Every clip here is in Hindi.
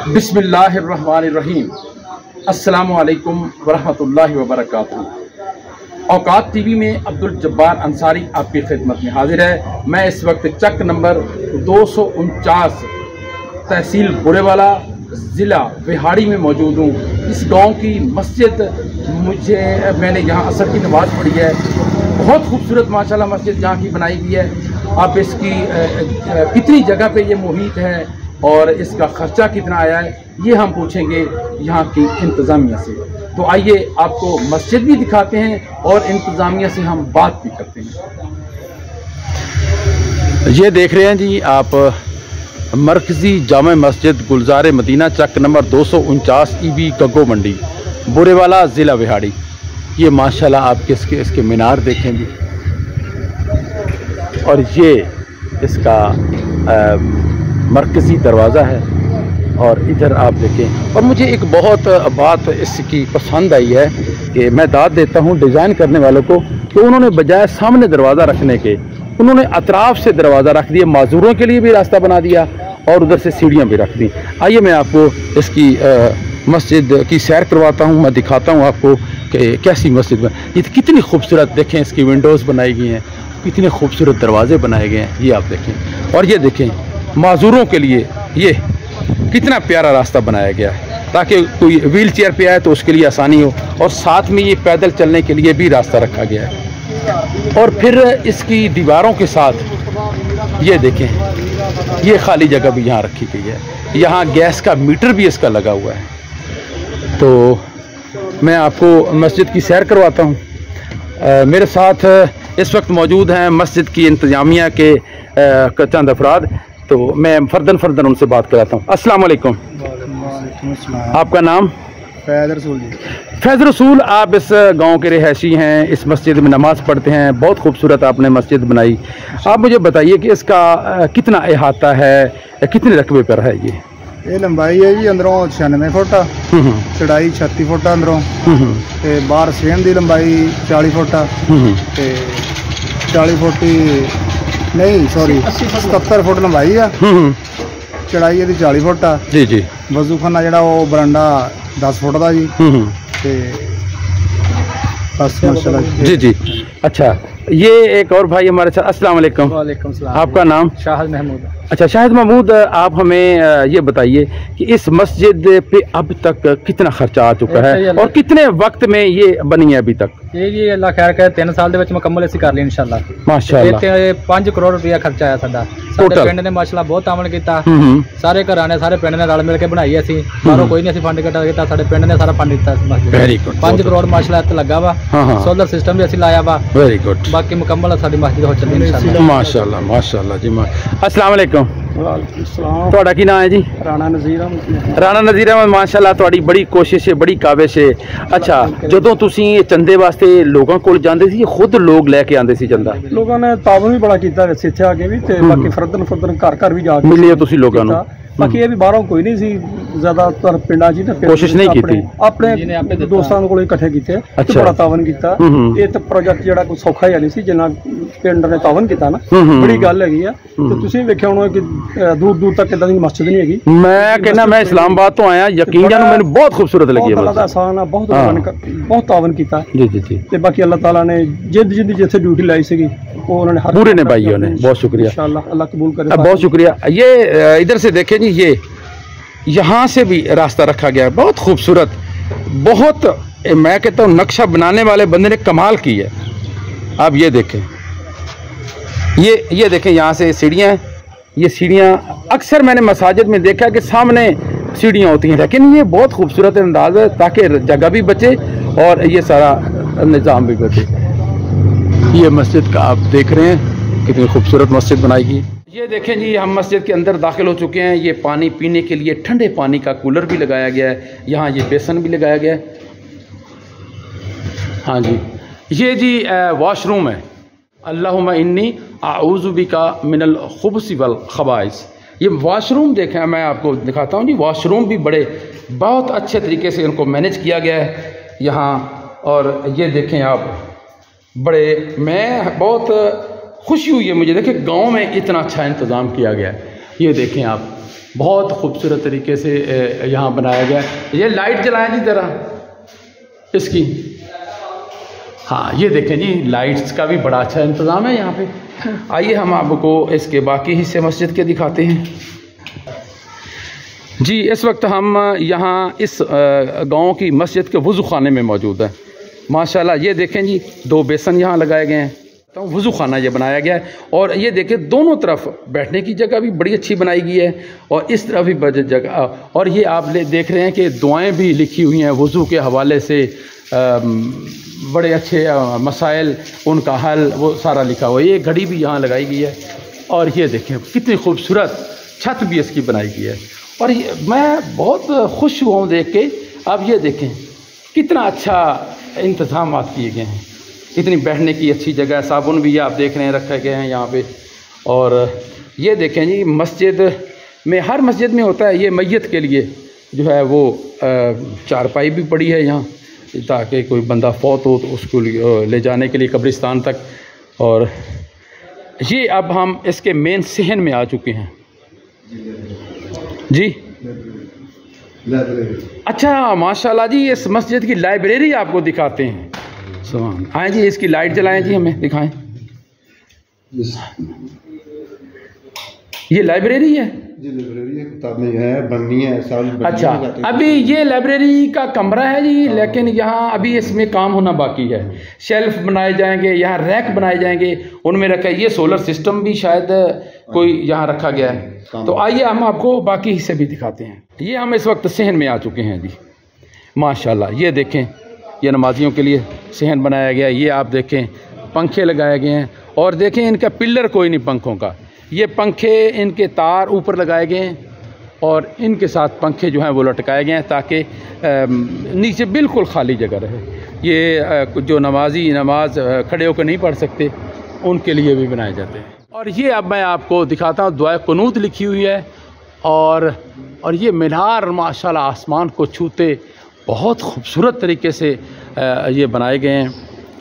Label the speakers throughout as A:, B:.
A: बिस्मिल्लाहिर्रहमानिर्रहीम। अस्सलामु अलैकुम वरहमतुल्लाहि वबरकातुहू। औकात टीवी में अब्दुल जब्बार अंसारी आपकी खिदमत में हाजिर है। मैं इस वक्त चक नंबर 249 तहसील बुरेवाला ज़िला विहाड़ी में मौजूद हूँ। इस गांव की मस्जिद मैंने यहाँ असर की नमाज़ पढ़ी है। बहुत खूबसूरत माशाल्लाह मस्जिद यहाँ की बनाई गई है। आप इसकी कितनी जगह पे ये मुहित है और इसका खर्चा कितना आया है ये हम पूछेंगे यहाँ की इंतज़ामिया से। तो आइए आपको मस्जिद भी दिखाते हैं और इंतज़ामिया से हम बात भी करते हैं। ये देख रहे हैं जी आप मरकज़ी जामा मस्जिद गुलजार मदीना चक नंबर 249 ईबी गग्गो मंडी बुरेवाला ज़िला विहाड़ी। ये माशाल्लाह आप इसके मीनार देखें जी, और ये इसका मरकज़ी दरवाज़ा है। और इधर आप देखें। और मुझे एक बहुत बात इसकी पसंद आई है कि मैं दाद देता हूँ डिज़ाइन करने वालों को कि उन्होंने बजाय सामने दरवाज़ा रखने के उन्होंने अतराफ़ से दरवाज़ा रख दिया, माजूरों के लिए भी रास्ता बना दिया और उधर से सीढ़ियाँ भी रख दी। आइए मैं आपको इसकी मस्जिद की सैर करवाता हूँ, मैं दिखाता हूँ आपको कि कैसी मस्जिद में ये कितनी खूबसूरत देखें इसकी विंडोज़ बनाई गई हैं, कितने खूबसूरत दरवाजे बनाए गए हैं। ये आप देखें और ये देखें माजूरों के लिए ये कितना प्यारा रास्ता बनाया गया है ताकि कोई व्हील चेयर पे आए तो उसके लिए आसानी हो, और साथ में ये पैदल चलने के लिए भी रास्ता रखा गया है। और फिर इसकी दीवारों के साथ ये देखें ये खाली जगह भी यहाँ रखी गई है। यहाँ गैस का मीटर भी इसका लगा हुआ है। तो मैं आपको मस्जिद की सैर करवाता हूँ। मेरे साथ इस वक्त मौजूद हैं मस्जिद की इंतज़ामिया के चंद अफराद, तो मैं फर्दन उनसे बात कराता हूँ। अस्सलाम वालेकुम। आपका नाम?
B: फैज़ रसूल जी।
A: फैज़ रसूल, आप इस गांव के रहायशी हैं, इस मस्जिद में नमाज़ पढ़ते हैं, बहुत खूबसूरत आपने मस्जिद बनाई। आप मुझे बताइए कि इसका कितना अहाता है, कितने रकबे पर है ये
B: लंबाई है जी अंदरों 96 फुट, चौड़ाई 36 फुट अंदरों, ते बाहर सेम की लंबाई 40 फुट, ते 40 फुट नहीं सॉरी 77 फुट लंबाई है, चौड़ाई ये 40 फुट आ जी जी। वजूखाना जड़ा वो बरांडा 10 फुट का जी, ते बस माशाल्लाह
A: जी जी। अच्छा, ये एक और भाई हमारे साथ। अस्सलाम वालेकुम।
B: वालेकुम सलाम।
A: आपका नाम?
B: शाहिद महमूद।
A: अच्छा शाहिद महमूद, आप हमें ये बताइए कि इस मस्जिद पे अब तक कितना खर्चा आ चुका है और कितने वक्त में ये बनी है अभी तक?
B: ये जी अल्लाह खैर करे 3 साल ਦੇ ਵਿੱਚ ਮੁਕੰਮਲ ਅਸੀਂ ਕਰ ਲਈ इंशाल्लाह।
A: माशाल्लाह।
B: ਤੇ 5 ਕਰੋੜ ਰੁਪਇਆ ਖਰਚਾ ਆਇਆ ਸਾਡਾ। ਸਾਡੇ ਪਿੰਡ ਨੇ ਮਾਸ਼ਾਅੱਲਾ ਬਹੁਤ ਤਾਮਣ ਕੀਤਾ। ਸਾਰੇ ਘਰਾਂ ਨੇ ਸਾਰੇ ਪਿੰਡ ਨੇ ਰਲ ਮਿਲ ਕੇ ਬਣਾਈ ਅਸੀਂ। ਬਾਹਰੋਂ ਕੋਈ ਨਹੀਂ ਅਸੀਂ ਫੰਡ ਇਕੱਠਾ ਕੀਤਾ, ਸਾਡੇ ਪਿੰਡ ਨੇ ਸਾਰਾ ਫੰਡ ਦਿੱਤਾ ਇਸ ਮਸਜਿਦ। Very good. 5 ਕਰੋੜ ਮਾਸ਼ਾਅੱਲਾ ਇੱਥੇ ਲੱਗਾ ਵਾ। ਸੋਲਰ ਸਿਸਟਮ ਵੀ ਅਸੀਂ ਲਾਇਆ ਵਾ। Very good. ਬਾਕੀ ਮੁਕੰਮਲ ਸਾਡੀ ਮਸਜਿਦ ਹੋ ਚੱਲੀ इंशाल्लाह। माशाअल्लाह माशाअल्लाह जी। अस्सलाम वालेकुम। वालेकुम सलाम। ਤੁਹਾਡਾ ਕੀ ਨਾਮ ਹੈ ਜੀ? ਰਾਣਾ ਨਜ਼ੀਰ ਅਹਿਮਦ। ਰਾਣਾ ਨਜ਼ੀਰ ਅਹਿਮਦ, ਮਾਸ਼ਾਅੱਲਾ ਤੁਹਾਡੀ ਬੜੀ ਕੋਸ਼ਿਸ਼ ਹੈ, ਬੜੀ ਕਾਬਿਸ਼ ਹੈ। ਅੱਛਾ, ਜਦੋਂ ਤੁਸੀਂ ਚੰਦੇ ਵਾਸਤੇ ਲੋਕਾਂ ਕੋਲ ਜਾਂਦੇ ਸੀ, ਖੁਦ ਲੋਕ ਲੈ ਕੇ ਆਉਂਦੇ ਸੀ ਚੰਦਾ? ਲੋਕਾਂ ਨੇ ਤਾਵਨ ਵੀ ਬੜਾ ਕੀਤਾ ਵੈਸੇ ਇੱਥੇ ਆ ਕੇ ਵੀ, ਤੇ ਬਾਕੀ ਫਰਦਨ ਘਰ ਵੀ ਜਾ ਕੇ
A: ਮਿਲੇ ਤੁਸੀਂ ਲੋਕਾਂ ਨੂੰ?
B: ਬਾਕੀ ਇਹ ਵੀ ਬਾਹਰੋਂ ਕੋਈ ਨਹੀਂ ਸੀ, ਜ਼ਿਆਦਾਤਰ ਪਿੰਡਾਂ 'ਚ ਹੀ
A: ਕੋਸ਼ਿਸ਼ ਨਹੀਂ ਕੀਤੀ,
B: ਆਪਣੇ ਦੋਸਤਾਂ ਕੋਲ ਇਕੱਠੇ ਕੀਤੇ ਤੇ ਬੜਾ ਤਾਵਨ ਕੀਤਾ। ਇਹ ਤਾਂ ਪ੍ਰੋਜੈਕਟ ਜਿਹੜਾ ਕੋਈ ਸੌਖਾ ਹੀ ਨਹੀਂ ਸੀ, ਜਿੰਨਾ ਪਿੰਡ ਨੇ ਤਾਵਨ ਕੀਤਾ ਨਾ, ਬੜੀ ਗੱਲ ਹੈਗੀ ਆ। ਤੇ ਤੁਸੀਂ ਵੇਖਿਆ ਹੋਣਾ ਕਿ ਦੂਰ ਦੂਰ ਤੱਕ ਇਦਾਂ ਦੀ ਮਸਜਿਦ ਨਹੀਂ ਹੈਗੀ।
A: ਮੈਂ ਕਹਿੰਦਾ ਮੈਂ ਇਸਲਾਮਾਬਾਦ ਤੋਂ ਆਇਆ, ਯਕੀਨ ਜਾਨੋ ਮੈਨੂੰ ਬਹੁਤ ਖੂਬਸੂਰਤ ਲੱਗੀ ਹੈ।
B: ਅੱਲਾਹ ਦਾ ਆਸਾਨ ਆ, ਬਹੁਤ ਤਾਵਨ ਕੀਤਾ
A: ਜੀ ਜੀ ਜੀ।
B: ਤੇ ਬਾਕੀ ਅੱਲਾਹ ਤਾਲਾ ਨੇ ਜਿੱਦ ਜਿੱਥੇ ਡਿਊਟੀ ਲਾਈ ਸੀਗੀ वो उन्होंने
A: पूरे निभाई है। उन्हें बहुत शुक्रिया,
B: इंशाअल्लाह अल्लाह कबूल करे।
A: बहुत शुक्रिया। ये इधर से देखें जी, ये यहाँ से भी रास्ता रखा गया है, बहुत खूबसूरत, बहुत मैं कहता हूँ नक्शा बनाने वाले बंदे ने कमाल की है। आप ये देखें, ये देखें यहाँ से सीढ़ियाँ हैं। ये सीढ़ियाँ अक्सर मैंने मसाजिद में देखा कि सामने सीढ़ियाँ होती हैं, लेकिन ये बहुत खूबसूरत अंदाज है ताकि जगह भी बचे और ये सारा निज़ाम भी बचे। ये मस्जिद का आप देख रहे हैं कितनी खूबसूरत मस्जिद बनाई गई। ये देखें जी, हम मस्जिद के अंदर दाखिल हो चुके हैं। ये पानी पीने के लिए ठंडे पानी का कूलर भी लगाया गया है। यहाँ ये बेसन भी लगाया गया है। हाँ जी, ये जी वॉशरूम है। अल्लाहुम्मा इन्नी आऊज़ु बिका मिनल खुब्सी वल खबाइस। ये वॉशरूम देखें, मैं आपको दिखाता हूँ जी। वॉशरूम भी बड़े बहुत अच्छे तरीके से इनको मैनेज किया गया है यहाँ। और ये देखें आप, बड़े मैं बहुत खुशी हुई है मुझे, देखिए गांव में इतना अच्छा इंतज़ाम किया गया है। ये देखें आप, बहुत खूबसूरत तरीके से यहाँ बनाया गया है। ये लाइट जलाएं जी ज़रा इसकी। हाँ ये देखें जी, लाइट्स का भी बड़ा अच्छा इंतज़ाम है यहाँ पे। आइए हम आपको इसके बाकी हिस्से मस्जिद के दिखाते हैं जी। इस वक्त हम यहाँ इस गांव की मस्जिद के वज़ू खाने में मौजूद हैं। माशाल्लाह ये देखें जी, 2 बेसन यहाँ लगाए गए हैं, तो वज़ू खाना ये बनाया गया है। और ये देखें दोनों तरफ बैठने की जगह भी बड़ी अच्छी बनाई गई है और इस तरफ भी जगह। और ये आप देख रहे हैं कि दुआएं भी लिखी हुई हैं वज़ू के हवाले से, बड़े अच्छे मसाइल उनका हल वो सारा लिखा हुआ है। ये घड़ी भी यहाँ लगाई गई है और ये देखें कितनी खूबसूरत छत भी इसकी बनाई गई है। और मैं बहुत खुश हुआ हूँ देख के। अब ये देखें कितना अच्छा इंतज़ाम किए गए हैं, इतनी बैठने की अच्छी जगह, साबुन भी आप देख रहे हैं रखे गए हैं यहाँ पे। और ये देखें जी, मस्जिद में हर मस्जिद में होता है ये मैयत के लिए जो है वो चारपाई भी पड़ी है यहाँ, ताकि कोई बंदा फौत हो तो उसको ले जाने के लिए कब्रिस्तान तक। और ये अब हम इसके मेन सहन में आ चुके हैं जी। अच्छा माशाल्लाह जी, इस मस्जिद की लाइब्रेरी आपको दिखाते हैं। सुभान, आए जी इसकी लाइट जलाएं जी, हमें दिखाएं। ये लाइब्रेरी है
C: जी, लाइब्रेरी है, किताबें हैं, बननी है सारी।
A: अच्छा, अभी ये लाइब्रेरी का कमरा है जी, लेकिन यहाँ अभी इसमें काम होना बाकी है। शेल्फ बनाए जाएंगे, यहाँ रैक बनाए जाएंगे, उनमें रखा है। ये सोलर सिस्टम भी शायद कोई यहाँ रखा गया है। तो आइए हम आपको बाकी हिस्से भी दिखाते हैं। ये हम इस वक्त सहन में आ चुके हैं जी। माशाल्लाह ये देखें, ये नमाजियों के लिए सहन बनाया गया है। ये आप देखें पंखे लगाए गए हैं और देखें इनका पिलर कोई नहीं पंखों का, ये पंखे इनके तार ऊपर लगाए गए हैं और इनके साथ पंखे जो हैं वो लटकाए गए हैं ताकि नीचे बिल्कुल खाली जगह रहे। ये जो नमाजी नमाज खड़े होकर नहीं पढ़ सकते उनके लिए भी बनाए जाते हैं। और ये अब मैं आपको दिखाता हूँ, दुआ कुनूत लिखी हुई है। और ये मीनार माशाल्लाह आसमान को छूते बहुत खूबसूरत तरीके से ये बनाए गए हैं।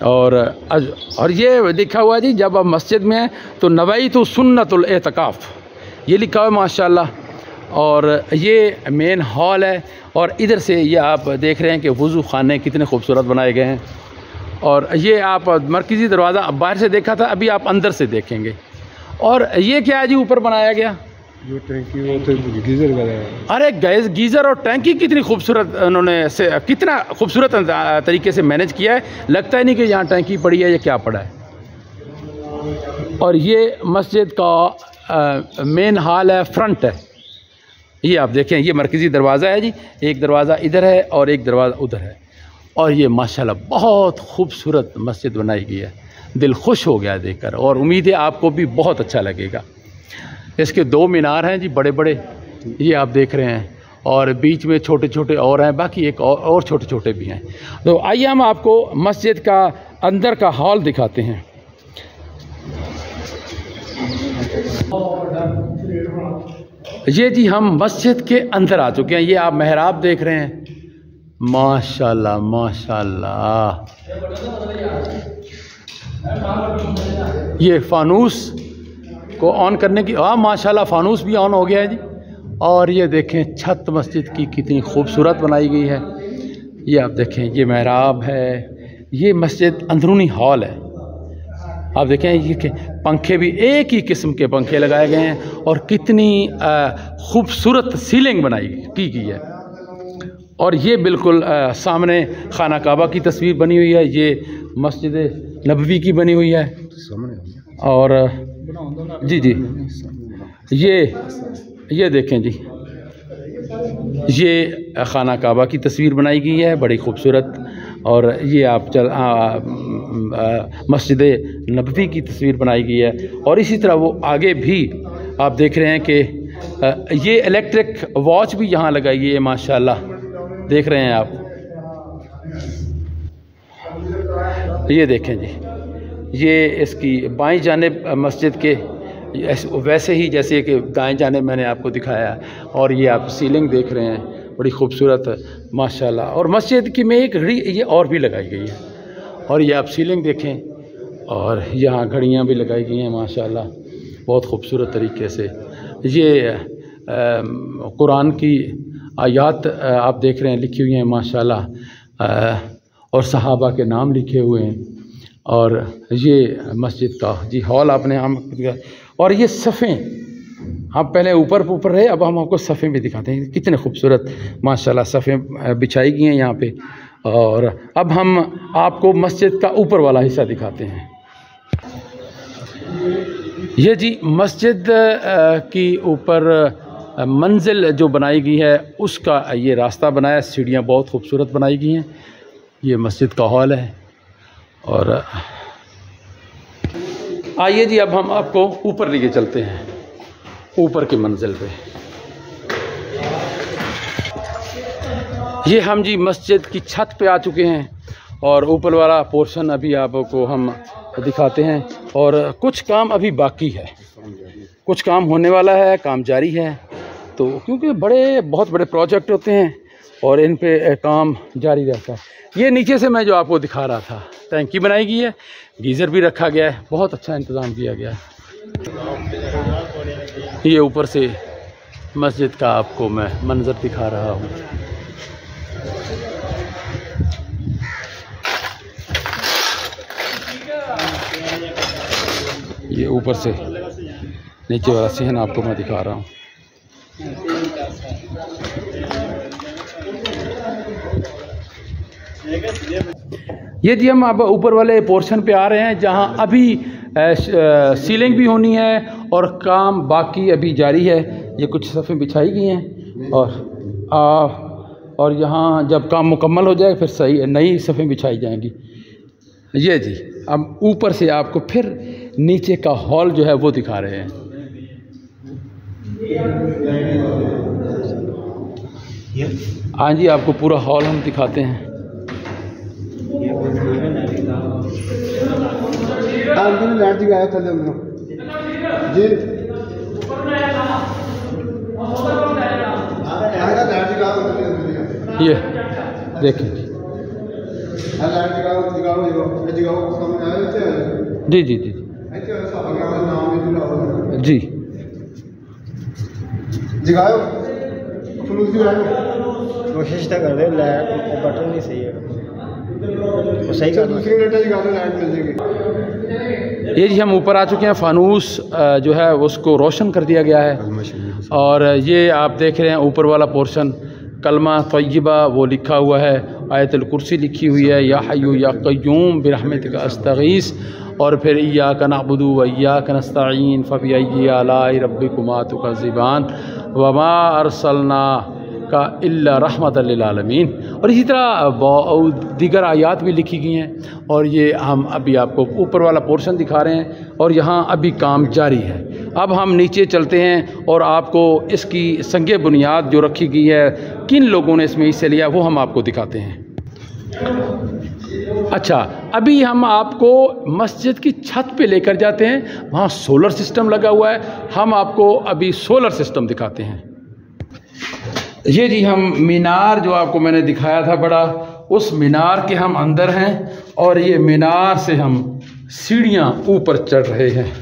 A: और ये लिखा हुआ है जी, जब आप मस्जिद में हैं तो नवैतु सुन्नतुल एतकाफ़, ये लिखा हुआ है माशाल्लाह। और ये मेन हॉल है और इधर से ये आप देख रहे हैं कि वज़ू खाने कितने खूबसूरत बनाए गए हैं। और ये आप मरकज़ी दरवाज़ा बाहर से देखा था, अभी आप अंदर से देखेंगे। और ये क्या है जी ऊपर बनाया गया,
C: जो टैंकी वो तो गीज़र का है।
A: अरे गैस गीज़र और टैंकी कितनी खूबसूरत उन्होंने कितना खूबसूरत तरीके से मैनेज किया है। लगता ही नहीं कि यहाँ टैंकी पड़ी है या क्या पड़ा है। और ये मस्जिद का मेन हॉल है, फ्रंट है। ये आप देखें, ये मरकज़ी दरवाज़ा है जी, एक दरवाज़ा इधर है और एक दरवाज़ा उधर है। और ये माशाल्लाह बहुत खूबसूरत मस्जिद बनाई गई है, दिल खुश हो गया देखकर। और उम्मीद है आपको भी बहुत अच्छा लगेगा। इसके 2 मीनार हैं जी बड़े बड़े, ये आप देख रहे हैं, और बीच में छोटे छोटे और हैं, बाकी एक और छोटे छोटे भी हैं। तो आइए हम आपको मस्जिद का अंदर का हॉल दिखाते हैं। ये जी हम मस्जिद के अंदर आ चुके हैं। ये आप मेहराब देख रहे हैं, माशाल्लाह माशाल्लाह। ये फानूस को ऑन करने की, हाँ माशाल्लाह फानूस भी ऑन हो गया है जी। और ये देखें छत मस्जिद की कितनी खूबसूरत बनाई गई है। ये आप देखें, ये मेहराब है, ये मस्जिद अंदरूनी हॉल है। आप देखें ये पंखे भी एक ही किस्म के पंखे लगाए गए हैं और कितनी खूबसूरत सीलिंग बनाई की गई है। और ये बिल्कुल सामने खाना काबा की तस्वीर बनी हुई है, ये मस्जिद नबवी की बनी हुई है। और जी जी ये देखें जी, ये खाना काबा की तस्वीर बनाई गई है बड़ी खूबसूरत। और ये आप मस्जिद नबवी की तस्वीर बनाई गई है। और इसी तरह वो आगे भी आप देख रहे हैं कि ये इलेक्ट्रिक वॉच भी यहाँ लगाई गई है माशाल्लाह, देख रहे हैं आप। ये देखें जी, ये इसकी बाईं जानिब मस्जिद के वैसे ही जैसे कि दाएं जानिब मैंने आपको दिखाया। और ये आप सीलिंग देख रहे हैं बड़ी खूबसूरत माशाल्लाह। और मस्जिद की में एक घड़ी ये और भी लगाई गई है। और ये आप सीलिंग देखें और यहाँ घड़ियाँ भी लगाई गई हैं माशाल्लाह बहुत खूबसूरत तरीके से। ये कुरान की आयत आप देख रहे हैं लिखी हुई हैं माशाल्लाह, और सहाबा के नाम लिखे हुए हैं। और ये मस्जिद का जी हॉल आपने हम, और ये सफ़ें, हम पहले ऊपर रहे, अब हम आपको सफ़ें भी दिखाते हैं। कितने खूबसूरत माशाल्लाह सफ़ें बिछाई गई हैं यहाँ पे। और अब हम आपको मस्जिद का ऊपर वाला हिस्सा दिखाते हैं। ये जी मस्जिद की ऊपर मंजिल जो बनाई गई है उसका ये रास्ता बनाया, सीढ़ियाँ बहुत खूबसूरत बनाई गई हैं। ये मस्जिद का हॉल है। और आइए जी अब हम आपको ऊपर लेके चलते हैं, ऊपर की मंजिल पे। ये हम जी मस्जिद की छत पे आ चुके हैं और ऊपर वाला पोर्शन अभी आपको हम दिखाते हैं। और कुछ काम अभी बाकी है, कुछ काम होने वाला है, काम जारी है। तो क्योंकि बहुत बड़े प्रोजेक्ट होते हैं और इन पे काम जारी रहता है। ये नीचे से मैं जो आपको दिखा रहा था, टैंकी बनाई गई है, गीज़र भी रखा गया है, बहुत अच्छा इंतज़ाम किया गया है। ये ऊपर से मस्जिद का आपको मैं मंजर दिखा रहा हूँ। ये ऊपर से नीचे वाला सीन आपको मैं दिखा रहा हूँ। ये जी हम अब ऊपर वाले पोर्शन पे आ रहे हैं जहाँ अभी सीलिंग भी होनी है और काम बाकी अभी जारी है। ये कुछ सफ़ें बिछाई गई हैं और यहाँ जब काम मुकम्मल हो जाए फिर सही नई सफ़ें बिछाई जाएंगी। ये जी अब ऊपर से आपको फिर नीचे का हॉल जो है वो दिखा रहे हैं। हाँ जी आपको पूरा हॉल हम दिखाते हैं। ये देखें जी जी जी जी
B: कोशिश तो कर रहे, बटन नहीं सही है, सही कर दूसरी लाइट मिल जाएगी।
A: ये जी हम ऊपर आ चुके हैं। फानूस जो है उसको रोशन कर दिया गया है। और ये आप देख रहे हैं ऊपर वाला पोर्शन कलमा तय्यबा वो लिखा हुआ है, आयतुल कुर्सी लिखी हुई है, या हय्यू या क़य्यूम बिरहमतिका अस्तगीस। और फिर इय्याका नअबुदु व इय्याका नस्तईन फबिअय्यि आलाइ रब्बिकुमा तुकज़्ज़िबान वमा अरसलना का इल्ला रहमतल लिल आलमीन। और इसी तरह दीगर आयात भी लिखी गई हैं। और ये हम अभी आपको ऊपर वाला पोर्शन दिखा रहे हैं और यहाँ अभी काम जारी है। अब हम नीचे चलते हैं और आपको इसकी संगे बुनियाद जो रखी गई है, किन लोगों ने इसमें हिस्सा लिया, वो हम आपको दिखाते हैं। अच्छा, अभी हम आपको मस्जिद की छत पे लेकर जाते हैं, वहाँ सोलर सिस्टम लगा हुआ है। हम आपको अभी सोलर सिस्टम दिखाते हैं। ये जी हम मीनार जो आपको मैंने दिखाया था बड़ा, उस मीनार के हम अंदर हैं और ये मीनार से हम सीढ़ियाँ ऊपर चढ़ रहे हैं।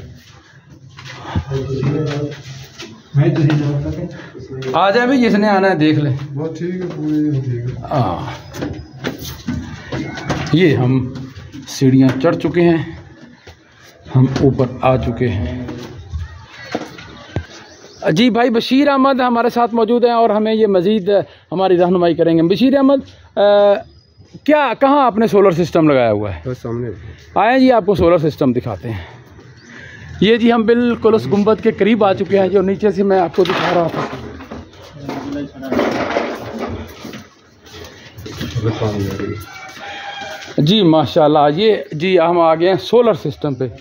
A: आ जाए भाई, जिसने आना है देख लें।
C: बहुत ठीक है, पूरी ठीक है।
A: हाँ, ये हम सीढ़ियाँ चढ़ चुके हैं, हम ऊपर आ चुके हैं। जी भाई बशीर अहमद हमारे साथ मौजूद हैं और हमें ये मज़ीद हमारी रहनुमाई करेंगे। बशीर अहमद, क्या कहाँ आपने सोलर सिस्टम लगाया हुआ है?
C: बस सामने
A: आए जी, आपको सोलर सिस्टम दिखाते हैं। ये जी हम बिल्कुल उस गुंबद के करीब आ चुके हैं जो नीचे से मैं आपको दिखा रहा था। जी माशाल्लाह, ये जी हम आ गए हैं सोलर सिस्टम पे।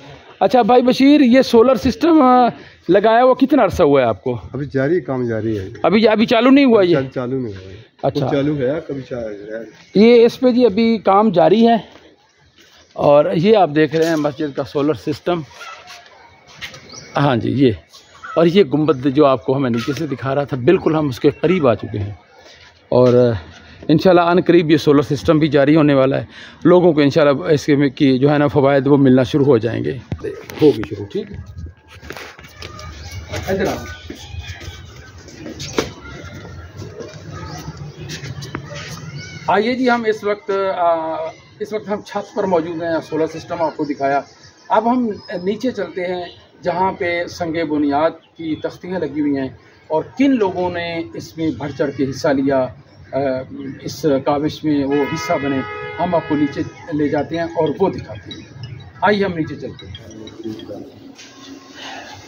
A: अच्छा भाई बशीर, ये सोलर सिस्टम लगाया हुआ कितना अरसा हुआ है आपको?
C: अभी जारी, काम जारी है।
A: अभी चालू नहीं हुआ? ये
C: चालू नहीं हुआ।
A: अच्छा,
C: चालू है, कभी चालू।
A: ये इस पे जी अभी काम जारी है। और ये आप देख रहे हैं मस्जिद का सोलर सिस्टम। हाँ जी, ये और ये गुंबद जो आपको हमें नीचे से दिखा रहा था, बिल्कुल हम उसके करीब आ चुके हैं। और इंशाल्लाह अन करीब ये सोलर सिस्टम भी जारी होने वाला है। लोगों को इंशाल्लाह इसके की जो है ना फ़वाइद वो मिलना शुरू हो जाएंगे, होगी शुरू। ठीक है, आइए जी, हम इस वक्त हम छत पर मौजूद हैं। सोलर सिस्टम आपको दिखाया। अब हम नीचे चलते हैं जहाँ पे संगे बुनियाद की तख्तियाँ लगी हुई हैं और किन लोगों ने इसमें बढ़ चढ़ के हिस्सा लिया, इस काविश में वो हिस्सा बने। हम आपको नीचे ले जाते हैं और वो दिखाते हैं। आइए हम नीचे चलते हैं।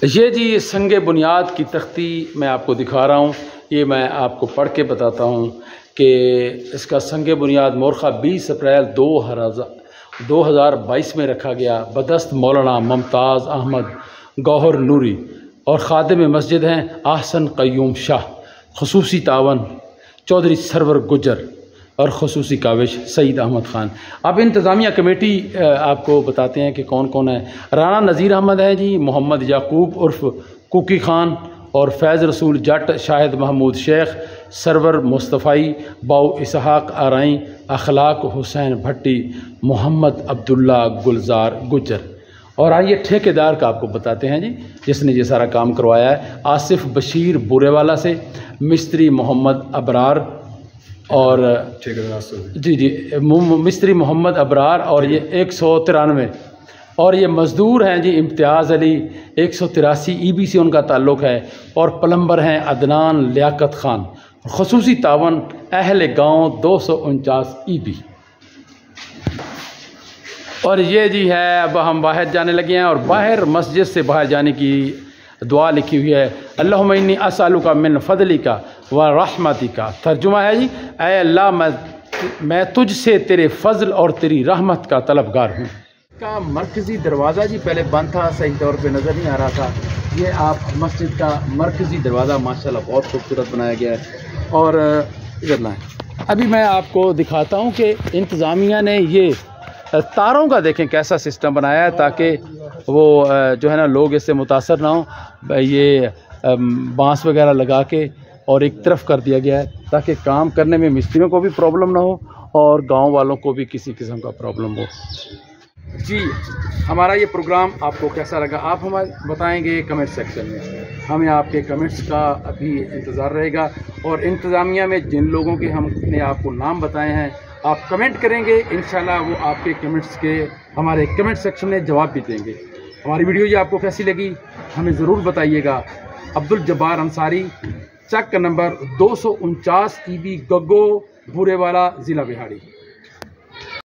A: ये जी संगे बुनियाद की तख्ती मैं आपको दिखा रहा हूँ। ये मैं आपको पढ़ के बताता हूँ कि इसका संगे बुनियाद मोरखा 20 अप्रैल 2022 में रखा गया। बदस्त मौलाना मुमताज़ अहमद गौहर नूरी और खादिम मस्जिद हैं आहसन क़य्यूम शाह, ख़ुसूसी तावन चौधरी सरवर गुजर और ख़ुसूसी काविश सईद अहमद ख़ान। अब इंतज़ामिया कमेटी आपको बताते हैं कि कौन कौन है। राना नज़ीर अहमद है जी, मोहम्मद याकूब उर्फ़ कुकी ख़ान और फैज़ रसूल जट, शाहिद महमूद शेख, सरवर मुस्तफ़ाई, बाऊ इसहाक़ आरई, अखलाक हुसैन भट्टी, मोहम्मद अब्दुल्ला गुलजार गुजर। और आइए ठेकेदार का आपको बताते हैं जी, जिसने ये सारा काम करवाया है। आसिफ बशीर बुरेवाला से, मिस्त्री मोहम्मद अबरार और जी मिस्त्री मोहम्मद अबरार और ये 193 और ये मज़दूर हैं जी इम्तियाज़ अली 183 ईबी से उनका ताल्लुक़ है और प्लम्बर हैं अदनान लियाकत ख़ान, ख़ुसूसी तावन अहल गाँव 249 ईबी। और ये जी है, अब हम बाहर जाने लगे हैं और बाहर मस्जिद से बाहर जाने की दुआ लिखी हुई है। अल्लाहुम्मा इन्नी अस्अलुका मिन फ़ज़लिका व रहमतिका। तर्जुमा है जी, ऐ अल्लाह मैं तुझसे तेरे फ़ज़ल और तेरी रहमत का तलबगार हूँ। का मरकज़ी दरवाज़ा जी पहले बंद था, सही तौर पे नज़र नहीं आ रहा था। ये आप मस्जिद का मरकज़ी दरवाज़ा माशाल्लाह बहुत खूबसूरत बनाया गया है। और इधर ना अभी मैं आपको दिखाता हूँ कि इंतज़ामिया ने ये तारों का देखें कैसा सिस्टम बनाया है ताकि वो जो है ना लोग इससे मुतासर ना हो। ये बांस वगैरह लगा के और एक तरफ कर दिया गया है ताकि काम करने में मिस्त्रियों को भी प्रॉब्लम ना हो और गांव वालों को भी किसी किस्म का प्रॉब्लम हो। जी, हमारा ये प्रोग्राम आपको कैसा लगा आप हमें बताएंगे कमेंट सेक्शन में। हमें आपके कमेंट्स का अभी इंतज़ार रहेगा और इंतज़ामिया में जिन लोगों के हमने आपको नाम बताए हैं आप कमेंट करेंगे, इंशाल्लाह वो आपके कमेंट्स के हमारे कमेंट सेक्शन में जवाब भी देंगे। हमारी वीडियो ये आपको कैसी लगी हमें ज़रूर बताइएगा। अब्दुल जब्बार अंसारी, चक नंबर 249 ईबी गग्गो बुरेवाला, ज़िला बिहाड़ी।